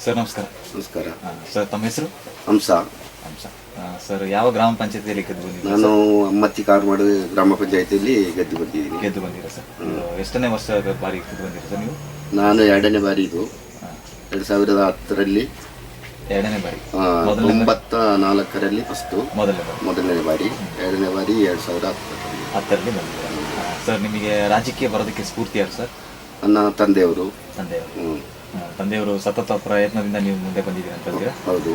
Sir ನಮಸ್ಕಾರ. ನಮಸ್ಕಾರ. Sir ತಮ್ಮ ಹೆಸರು? ಹಂಸ. ಹಂಸ. ಸರ್ ಯಾವ ಗ್ರಾಮ ಪಂಚಾಯತಿಯಲ್ಲಿ ಗೆದ್ದು ಬಂದಿದ್ದೀರಾ? ನಾನು ಅಮ್ಮತ್ತಿ ಕಾರಮಾಡು ಗ್ರಾಮ ಪಂಚಾಯತಿಯಲ್ಲಿ ಗೆದ್ದು ಬಂದಿದ್ದೀನಿ. ಗೆದ್ದು ಬಂದಿರಾ ಸರ್? ಎಷ್ಟನೇ ವರ್ಷ ಬಾರಿ ಗೆದ್ದು ಬಂದಿರಾ ಸರ್ ನೀವು? ನಾನು ಎರಡನೇ ಬಾರಿ ಇದು 2010ರಲ್ಲಿ ಎರಡನೇ ಬಾರಿ. 94ರಲ್ಲಿ ಫಸ್ಟು ಮೊದಲನೇ ಬಾರಿ, ಎರಡನೇ ಬಾರಿ 2010ರಲ್ಲಿ ಬಂದಿದ್ದೀರಾ. ಸರ್ ನಿಮಗೆ ರಾಜಕೀಯ ಬರೋದಕ್ಕೆ ಸ್ಫೂರ್ತಿ ಯಾರು ಸರ್? ನನ್ನ ತಂದೆಯವರು. ತಂದೆಯವರು ಸತತ ಪ್ರಯತ್ನದಿಂದ ನೀವು ಮುಂದೆ ಬಂದಿದ್ದೀರಾ ಅಂತ ಹೇಳ್ತೀರಾ? ಹೌದು.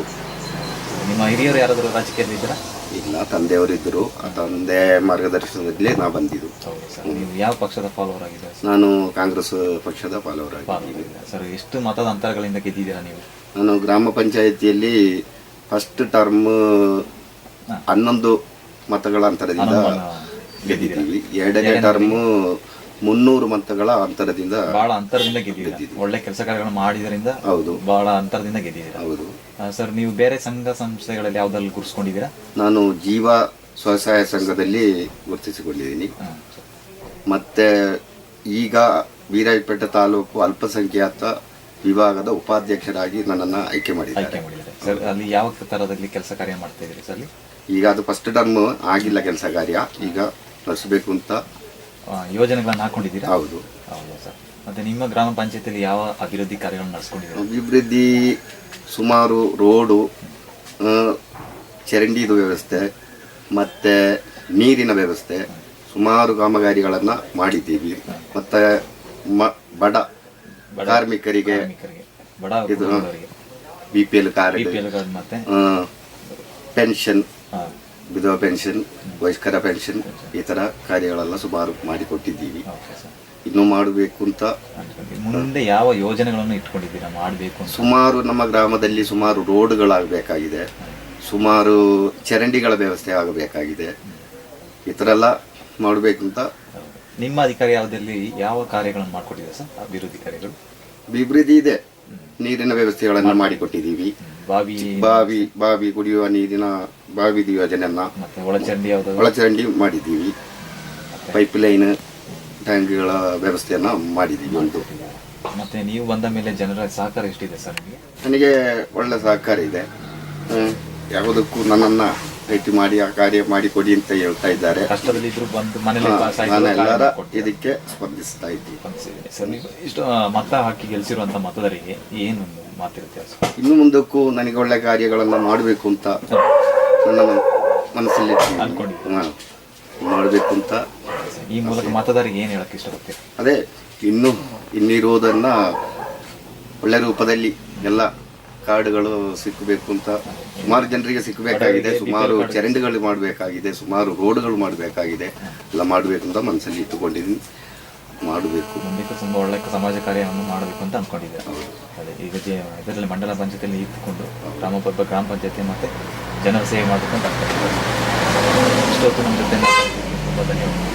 ನಿಮ್ಮ ಹಿರಿಯರು ಯಾರಾದರೂ ರಾಜಕೀಯದಲ್ಲಿ ಇದ್ದೀರಾ? ಇಲ್ಲ, ತಂದೆಯವರು ಇದ್ದರು. ಆ ತಂದೆ ಮಾರ್ಗದರ್ಶನದಲ್ಲಿ ನಾ ಬಂದಿದ್ದು. ಹೌದು ಸರ್. ನೀವು ಯಾವ ಪಕ್ಷದ ಫಾಲೋವರ್ ಆಗಿದ್ದೀರಾ? ನಾನು ಕಾಂಗ್ರೆಸ್ ಪಕ್ಷದ ಫಾಲೋವರ್ ಆಗಿದ್ದೀನಿ. ಸರ್ ಎಷ್ಟು ಮತದ ಅಂತರಗಳಿಂದ ಗೆದ್ದಿದ್ದೀರಾ ನೀವು? ನಾನು ಗ್ರಾಮ ಪಂಚಾಯತಿಯಲ್ಲಿ ಫಸ್ಟ್ ಟರ್ಮ್ 11 ಮತಗಳ ಅಂತರದಿಂದ ಗೆದ್ದಿದ್ದೀವಿ. ಎರಡನೇ ಟರ್ಮ್ 300 ಮತಗಳ ಅಂತರದಿಂದ. ಬಹಳ ಅಂತರದಿಂದ ಗೆದ್ದಿದ್ದೀವಿ. ಒಳ್ಳೆ ಕೆಲಸ ಕಾರ್ಯಗಳನ್ನು ಮಾಡಿದ್ರಿಂದ. ಹೌದು, ಬಹಳ ಅಂತರದಿಂದ ಗೆದ್ದಿದ್ದೀರಾ. ಹೌದು ಸರ್. ನೀವು ಬೇರೆ ಸಂಘ ಸಂಸ್ಥೆಗಳಲ್ಲಿ ಯಾವ್ದ್ರಲ್ಲಿ ಗುರುತಿಸ್ಕೊಂಡಿದ್ದೀರಾ? ನಾನು ಜೀವ ಸ್ವಸಹಾಯ ಸಂಘದಲ್ಲಿ ಗುರುತಿಸಿಕೊಂಡಿದ್ದೀನಿ. ಮತ್ತೆ ಈಗ ವೀರಾಜಪೇಟೆ ತಾಲೂಕು ಅಲ್ಪಸಂಖ್ಯಾತ ವಿಭಾಗದ ಉಪಾಧ್ಯಕ್ಷರಾಗಿ ನನ್ನನ್ನು ಆಯ್ಕೆ ಮಾಡಿದ್ದಾರೆ. ಸರ್ ಅಲ್ಲಿ ಯಾವ ತರದಲ್ಲಿ ಕೆಲಸ ಕಾರ್ಯ ಮಾಡ್ತಾ ಇದ್ದೀರಿ ಸರ್? ಈಗ ಅದು ಫಸ್ಟ್ ಟರ್ಮ್ ಆಗಿಲ್ಲ ಕೆಲಸ ಕಾರ್ಯ, ಈಗ ನಡೆಸಬೇಕು ಅಂತ ಯೋಜನೆಗಳನ್ನು ಹಾಕೊಂಡಿದ್ದೀರಾ? ಹೌದು. ಹೌದಾ ಸರ್. ಮತ್ತೆ ನಿಮ್ಮ ಗ್ರಾಮ ಪಂಚಾಯತಿಯಲ್ಲಿ ಯಾವ ಅಭಿವೃದ್ಧಿ ಕಾರ್ಯಗಳನ್ನು ನಡೆಸ್ಕೊಂಡಿದ್ದೀರಾ? ಅಭಿವೃದ್ಧಿ ಸುಮಾರು ರೋಡು, ಚರಂಡಿದು ವ್ಯವಸ್ಥೆ ಮತ್ತು ನೀರಿನ ವ್ಯವಸ್ಥೆ, ಸುಮಾರು ಕಾಮಗಾರಿಗಳನ್ನು ಮಾಡಿದ್ದೀವಿ. ಮತ್ತು ಬಡ ಕಾರ್ಮಿಕರಿಗೆ ಇದು BPL ಕಾರ್ಡ್, ಪೆನ್ಷನ್, ವಿಧವಾ ಪೆನ್ಷನ್, ವಯಸ್ಕರ ಪೆನ್ಷನ್, ಈ ಥರ ಕಾರ್ಯಗಳೆಲ್ಲ ಸುಮಾರು ಮಾಡಿಕೊಟ್ಟಿದ್ದೀವಿ. ಇನ್ನೂ ಮಾಡಬೇಕು ಅಂತ. ಮುಂದೆ ಯಾವ ಯೋಜನೆಗಳನ್ನು ಇಟ್ಕೊಂಡಿದ್ದೀರಾ ಮಾಡಬೇಕು? ಸುಮಾರು ನಮ್ಮ ಗ್ರಾಮದಲ್ಲಿ ಸುಮಾರು ರೋಡ್ಗಳಾಗಬೇಕಾಗಿದೆ, ಸುಮಾರು ಚರಂಡಿಗಳ ವ್ಯವಸ್ಥೆ ಆಗಬೇಕಾಗಿದೆ. ಈ ಥರ ಎಲ್ಲ ಮಾಡಬೇಕು ಅಂತ. ನಿಮ್ಮ ಅಧಿಕಾರಿ ಯಾವುದಲ್ಲಿ ಯಾವ ಕಾರ್ಯಗಳನ್ನು ಮಾಡಿಕೊಟ್ಟಿದೆ ಸರ್? ಅಭಿವೃದ್ಧಿ ಕಾರ್ಯಗಳು ಅಭಿವೃದ್ಧಿ ಇದೆ. ನೀರಿನ ವ್ಯವಸ್ಥೆಗಳನ್ನು ಮಾಡಿಕೊಟ್ಟಿದ್ದೀವಿ. ಬಾವಿ ಕುಡಿಯುವ ನೀರಿನ ಬಾವಿ ಯೋಜನೆಯನ್ನ, ಒಳಚರಂಡಿ ಮಾಡಿದ್ದೀವಿ. ಪೈಪ್ ಲೈನ್, ಟ್ಯಾಂಕ್ಗಳ ವ್ಯವಸ್ಥೆಯನ್ನ ಮಾಡಿದ್ದೀವಿ. ಒಂದು ಮತ್ತೆ ನೀವು ಬಂದ ಮೇಲೆ ಜನರ ಸಹಕಾರ ಎಷ್ಟಿದೆ ಸರ್ ನಿಮಗೆ? ನನಗೆ ಒಳ್ಳೆ ಸಹಕಾರ ಇದೆ. ಯಾವುದಕ್ಕೂ ನನ್ನನ್ನು ಭೇಟಿ ಮಾಡಿ ಆ ಕಾರ್ಯ ಮಾಡಿಕೊಡಿ ಅಂತ ಹೇಳ್ತಾ ಇದ್ದಾರೆ. ನಾನು ಎಲ್ಲರ ಇದಕ್ಕೆ ಸ್ಪಂದಿಸ್ತಾ ಇದ್ದೀನಿ. ಸರ್ ನೀವು ಇಷ್ಟು ಮತ ಹಾಕಿ ಗೆಲ್ಸಿರುವಂತ ಮತದಾರರಿಗೆ ಏನು ಮಾತಿರುತ್ತೆ? ಇನ್ನು ಮುಂದಕ್ಕೂ ನನಗೆ ಒಳ್ಳೆ ಕಾರ್ಯಗಳನ್ನು ಮಾಡಬೇಕು ಅಂತ ನನ್ನ ಮನಸ್ಸಲ್ಲಿ ಮಾಡಬೇಕು ಅಂತ. ಈ ಮೂಲಕ ಮತದಾರರಿಗೆ ಏನು ಹೇಳಕ್ಕೆ ಇಷ್ಟಪಡ್ತೀರಿ? ಅದೇ ಇನ್ನಿರೋದನ್ನ ಒಳ್ಳೆ ರೂಪದಲ್ಲಿ ಎಲ್ಲ ಕಾರ್ಡ್ಗಳು ಸಿಕ್ಕಬೇಕು ಅಂತ. ಸುಮಾರು ಜನರಿಗೆ ಸಿಕ್ಕಬೇಕಾಗಿದೆ, ಸುಮಾರು ಚರಂಡಿಗಳು ಮಾಡಬೇಕಾಗಿದೆ, ಸುಮಾರು ರೋಡ್ಗಳು ಮಾಡಬೇಕಾಗಿದೆ. ಎಲ್ಲ ಮಾಡಬೇಕು ಅಂತ ಮನಸ್ಸಲ್ಲಿ ಇಟ್ಟುಕೊಂಡಿದ್ದೀನಿ. ಮಾಡಬೇಕು, ಮುಂದಕ್ಕೆ ತುಂಬ ಒಳ್ಳೆ ಸಮಾಜ ಕಾರ್ಯವನ್ನು ಮಾಡಬೇಕು ಅಂತ ಅಂದ್ಕೊಂಡಿದ್ದೆ. ಅದೇ ಈಗ ಇದರಲ್ಲಿ ಮಂಡಲ ಪಂಚಾಯತಿಯಲ್ಲಿ ಇಟ್ಟುಕೊಂಡು ಗ್ರಾಮ ಪಂಚಾಯತಿ ಮತ್ತು ಜನರ ಸೇವೆ ಮಾಡಬೇಕು ಅಂತ ಅಂದ್ಕೊಂಡಿದ್ದಾರೆ. ಇಷ್ಟೊತ್ತು ನಮ್ಮ ಜೊತೆ ಮಾತಾಡ್ತಿದ್ದೀನಿ. ತುಂಬ ಧನ್ಯವಾದ.